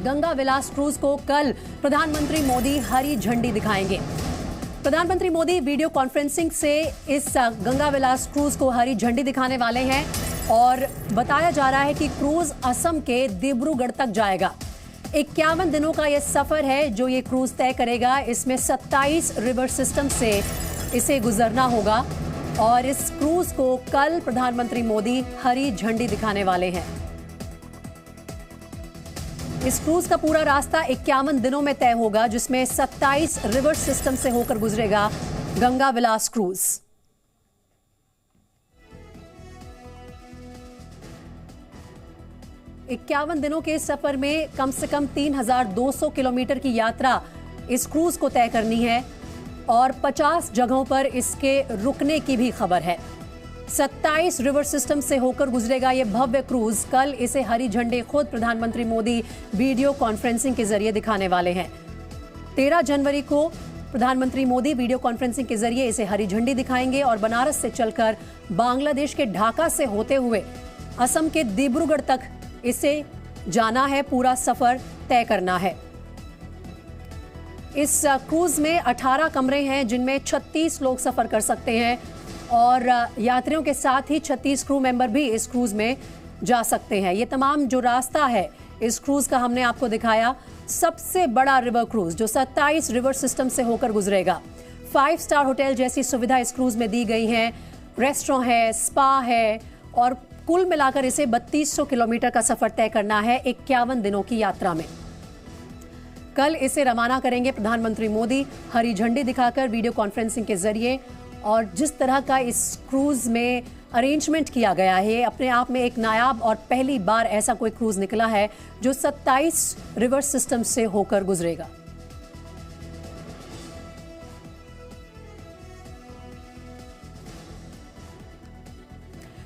गंगा विलास cruise को कल प्रधानमंत्री मोदी हरी झंडी दिखाएंगे। प्रधानमंत्री मोदी वीडियो कॉन्फ्रेंसिंग से इस गंगा विलास क्रूज को हरी झंडी दिखाने वाले हैं और बताया जा रहा है कि क्रूज असम के डिब्रूगढ़ तक जाएगा। 51 दिनों का यह सफर है जो ये क्रूज तय करेगा। इसमें 27 रिवर सिस्टम से इसे गुजरना होगा और इस क्रूज को कल प्रधानमंत्री मोदी हरी झंडी दिखाने वाले हैं। इस क्रूज का पूरा रास्ता 51 दिनों में तय होगा, जिसमें 27 रिवर सिस्टम से होकर गुजरेगा गंगा विलास क्रूज। इक्यावन दिनों के सफर में कम से कम 3200 किलोमीटर की यात्रा इस क्रूज को तय करनी है और 50 जगहों पर इसके रुकने की भी खबर है। 27 रिवर सिस्टम से होकर गुजरेगा ये भव्य क्रूज। कल इसे हरी झंडी खुद प्रधानमंत्री मोदी वीडियो कॉन्फ्रेंसिंग के जरिए दिखाने वाले हैं। 13 जनवरी को प्रधानमंत्री मोदी वीडियो कॉन्फ्रेंसिंग के जरिए इसे हरी झंडी दिखाएंगे और बनारस से चलकर बांग्लादेश के ढाका से होते हुए असम के डिब्रूगढ़ तक इसे जाना है, पूरा सफर तय करना है। इस क्रूज में 18 कमरे हैं जिनमें 36 लोग सफर कर सकते हैं और यात्रियों के साथ ही 36 क्रू मेंबर भी इस क्रूज में जा सकते हैं। ये तमाम जो रास्ता है इस क्रूज का हमने आपको दिखाया। सबसे बड़ा रिवर क्रूज जो 27 रिवर सिस्टम से होकर गुजरेगा। 5 स्टार होटल जैसी सुविधा इस क्रूज में दी गई है, रेस्टोरेंट है, स्पा है और कुल मिलाकर इसे 3200 किलोमीटर का सफर तय करना है 51 दिनों की यात्रा में। कल इसे रवाना करेंगे प्रधानमंत्री मोदी हरी झंडी दिखाकर वीडियो कॉन्फ्रेंसिंग के जरिए। और जिस तरह का इस क्रूज में अरेंजमेंट किया गया है, अपने आप में एक नायाब और पहली बार ऐसा कोई क्रूज निकला है जो 27 रिवर सिस्टम से होकर गुजरेगा।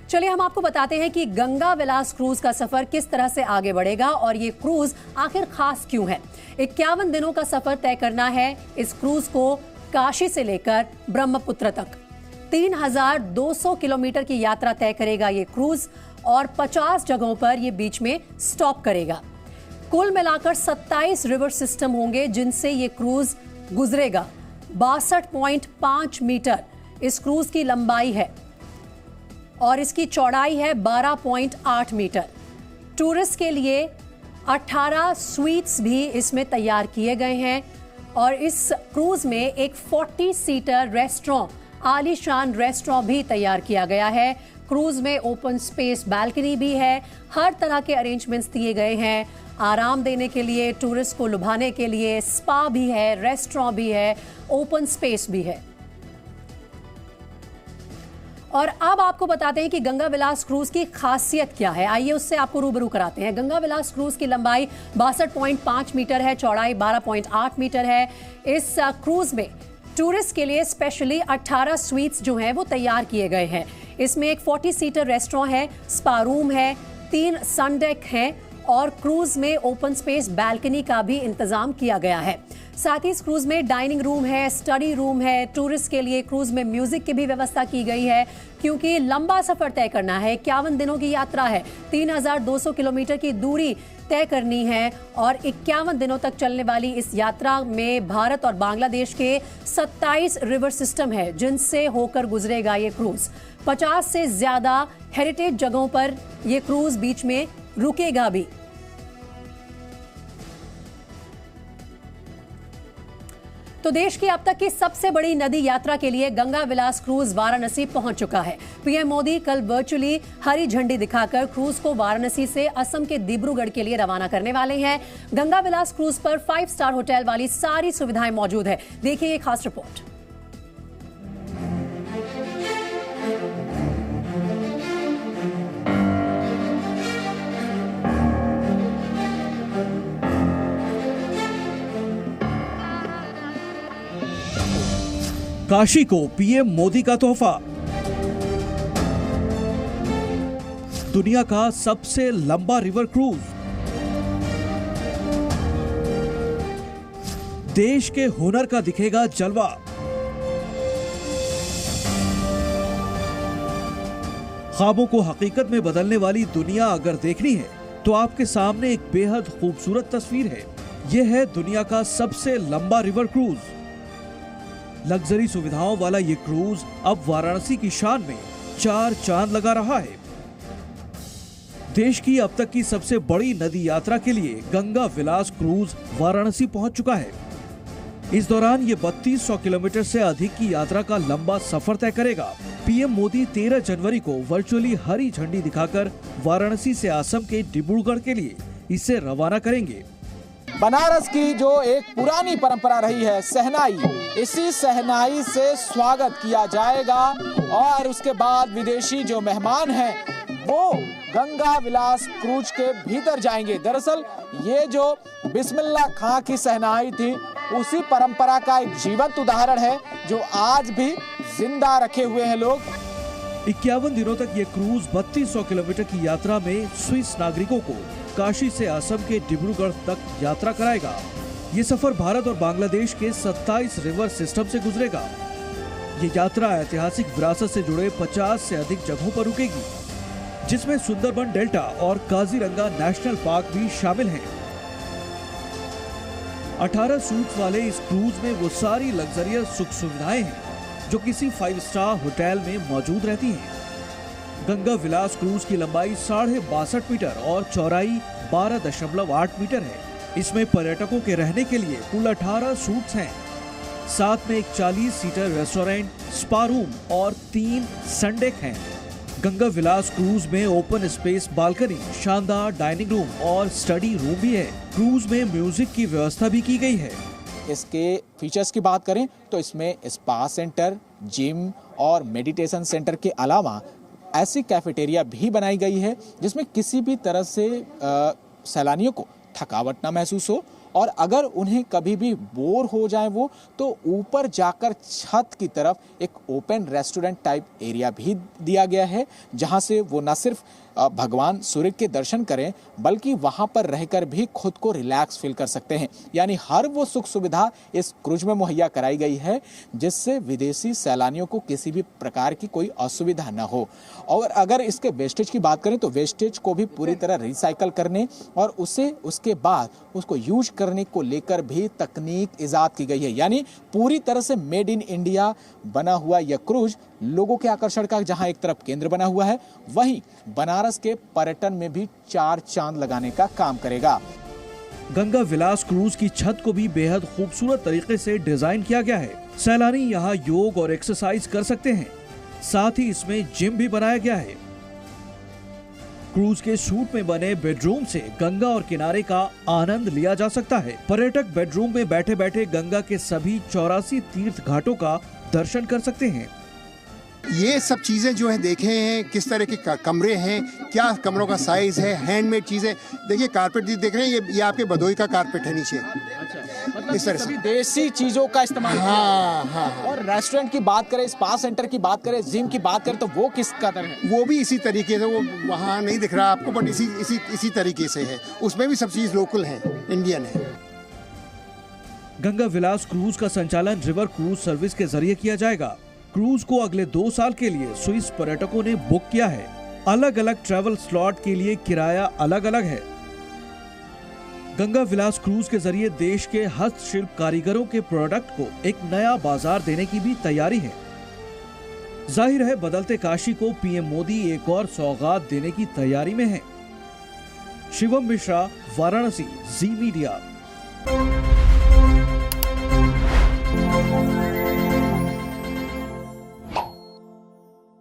चलिए हम आपको बताते हैं कि गंगा विलास क्रूज का सफर किस तरह से आगे बढ़ेगा और ये क्रूज आखिर खास क्यों है। 51 दिनों का सफर तय करना है इस क्रूज को काशी से लेकर ब्रह्मपुत्र तक। 3200 किलोमीटर की यात्रा तय करेगा ये क्रूज और 50 जगहों पर ये बीच में स्टॉप करेगा। कुल मिलाकर 27 रिवर सिस्टम होंगे जिनसे ये क्रूज गुजरेगा। 62.5 मीटर इस क्रूज की लंबाई है और इसकी चौड़ाई है 12.8 मीटर। टूरिस्ट के लिए 18 स्वीट्स भी इसमें तैयार किए गए हैं और इस क्रूज में एक 40 सीटर रेस्टोरेंट, आलीशान रेस्टोरेंट भी तैयार किया गया है। क्रूज में ओपन स्पेस बालकनी भी है। हर तरह के अरेंजमेंट्स दिए गए हैं आराम देने के लिए, टूरिस्ट को लुभाने के लिए। स्पा भी है, रेस्टोरेंट भी है, ओपन स्पेस भी है। और अब आपको बताते हैं कि गंगा विलास क्रूज की खासियत क्या है। आइए उससे आपको रूबरू कराते हैं। गंगा विलास क्रूज की लंबाई 62.5 मीटर है, चौड़ाई 12.8 मीटर है। इस क्रूज में टूरिस्ट के लिए स्पेशली 18 स्वीट्स जो हैं वो तैयार किए गए हैं। इसमें एक 40 सीटर रेस्टोरेंट है, स्पा रूम है, 3 सन डेक हैं और क्रूज में ओपन स्पेस बालकनी का भी इंतजाम किया गया है। साथ ही इस क्रूज में डाइनिंग रूम है, स्टडी रूम है। टूरिस्ट के लिए क्रूज में म्यूजिक की भी व्यवस्था की गई है क्योंकि लंबा सफर तय करना है। 51 दिनों की यात्रा है, 3200 किलोमीटर की दूरी तय करनी है और 51 दिनों तक चलने वाली इस यात्रा में भारत और बांग्लादेश के 27 रिवर सिस्टम है जिनसे होकर गुजरेगा ये क्रूज। 50 से ज्यादा हेरिटेज जगहों पर ये क्रूज बीच में रुकेगा भी। तो देश की अब तक की सबसे बड़ी नदी यात्रा के लिए गंगा विलास क्रूज वाराणसी पहुंच चुका है। पीएम मोदी कल वर्चुअली हरी झंडी दिखाकर क्रूज को वाराणसी से असम के डिब्रूगढ़ के लिए रवाना करने वाले हैं। गंगा विलास क्रूज पर 5 स्टार होटल वाली सारी सुविधाएं मौजूद है। देखिए ये खास रिपोर्ट। काशी को पीएम मोदी का तोहफा। दुनिया का सबसे लंबा रिवर क्रूज। देश के हुनर का दिखेगा जलवा। ख्वाबों को हकीकत में बदलने वाली दुनिया अगर देखनी है तो आपके सामने एक बेहद खूबसूरत तस्वीर है। यह है दुनिया का सबसे लंबा रिवर क्रूज। लग्जरी सुविधाओं वाला ये क्रूज अब वाराणसी की शान में 4 चांद लगा रहा है। देश की अब तक की सबसे बड़ी नदी यात्रा के लिए गंगा विलास क्रूज वाराणसी पहुंच चुका है। इस दौरान ये 3200 किलोमीटर से अधिक की यात्रा का लंबा सफर तय करेगा। पीएम मोदी 13 जनवरी को वर्चुअली हरी झंडी दिखाकर वाराणसी से असम के डिब्रूगढ़ के लिए इसे रवाना करेंगे। बनारस की जो एक पुरानी परंपरा रही है शहनाई, इसी शहनाई से स्वागत किया जाएगा और उसके बाद विदेशी जो मेहमान हैं वो गंगा विलास क्रूज के भीतर जाएंगे। दरअसल ये जो बिस्मिल्लाह खां की शहनाई थी उसी परंपरा का एक जीवंत उदाहरण है जो आज भी जिंदा रखे हुए हैं लोग। 51 दिनों तक ये क्रूज 3200 किलोमीटर की यात्रा में स्विस नागरिकों को काशी से असम के डिब्रूगढ़ तक यात्रा कराएगा। ये सफर भारत और बांग्लादेश के 27 रिवर सिस्टम से गुजरेगा। ये यात्रा ऐतिहासिक विरासत से जुड़े 50 से अधिक जगहों पर रुकेगी, जिसमें सुंदरबन डेल्टा और काजीरंगा नेशनल पार्क भी शामिल हैं। 18 सूट्स वाले इस क्रूज में वो सारी लग्जरियस सुख सुविधाएं हैं जो किसी 5 स्टार होटल में मौजूद रहती हैं। गंगा विलास क्रूज की लंबाई 62.5 मीटर और चौड़ाई 12.8 मीटर है। इसमें पर्यटकों के रहने के लिए कुल 18 सूट्स हैं। साथ में एक 40 सीटर रेस्टोरेंट, स्पा रूम और 3 सन डेक हैं। गंगा विलास क्रूज में ओपन स्पेस बालकनी, शानदार डाइनिंग रूम और स्टडी रूम भी है। क्रूज में म्यूजिक की व्यवस्था भी की गई है। इसके फीचर्स की बात करें तो इसमें स्पा सेंटर, जिम और मेडिटेशन सेंटर के अलावा ऐसी कैफेटेरिया भी बनाई गई है जिसमें किसी भी तरह से सैलानियों को थकावट ना महसूस हो और अगर उन्हें कभी भी बोर हो जाए वो तो ऊपर जाकर छत की तरफ एक ओपन रेस्टोरेंट टाइप एरिया भी दिया गया है जहां से वो न सिर्फ भगवान सूर्य के दर्शन करें बल्कि वहां पर रहकर भी खुद को रिलैक्स फील कर सकते हैं। यानी हर वो सुख सुविधा इस क्रूज में मुहैया कराई गई है जिससे विदेशी सैलानियों को किसी भी प्रकार की कोई असुविधा न हो। और अगर इसके वेस्टेज की बात करें तो वेस्टेज को भी पूरी तरह रिसाइकल करने और उसे उसके बाद उसको यूज करने को लेकर भी तकनीक इजाद की गई है। यानी पूरी तरह से मेड इन इंडिया बना हुआ यह क्रूज लोगों के आकर्षण का जहां एक तरफ केंद्र बना हुआ है वहीं बनारस के पर्यटन में भी 4 चांद लगाने का काम करेगा। गंगा विलास क्रूज की छत को भी बेहद खूबसूरत तरीके से डिजाइन किया गया है। सैलानी यहाँ योग और एक्सरसाइज कर सकते हैं। साथ ही इसमें जिम भी बनाया गया है। क्रूज के सूट में बने बेडरूम से गंगा और किनारे का आनंद लिया जा सकता है। पर्यटक बेडरूम में बैठे बैठे गंगा के सभी 84 तीर्थ घाटों का दर्शन कर सकते हैं। ये सब चीज़ें जो है देखे हैं, किस तरह के कमरे हैं, क्या कमरों का साइज है, हैंडमेड चीज़ें। देखिए कारपेट देख रहे हैं, ये आपके बदोई का कारपेट है नीचे। मतलब इस तरह से देसी चीजों का इस्तेमाल। हाँ। और रेस्टोरेंट की बात करें, स्पा सेंटर की बात करें, जिम की बात करें तो वो किस कदर है? वो भी इसी तरीके से, वो वहाँ नहीं दिख रहा आपको बट इसी तरीके से है। उसमें भी सब चीज़ लोकल है, इंडियन है। गंगा विलास क्रूज का संचालन रिवर क्रूज सर्विस के जरिए किया जाएगा। क्रूज को अगले 2 साल के लिए स्विस पर्यटकों ने बुक किया है। अलग अलग ट्रैवल स्लॉट के लिए किराया अलग अलग है। गंगा विलास क्रूज के जरिए देश के हस्तशिल्प कारीगरों के प्रोडक्ट को एक नया बाजार देने की भी तैयारी है। जाहिर है बदलते काशी को पीएम मोदी एक और सौगात देने की तैयारी में है। शिवम मिश्रा, वाराणसी, जी मीडिया।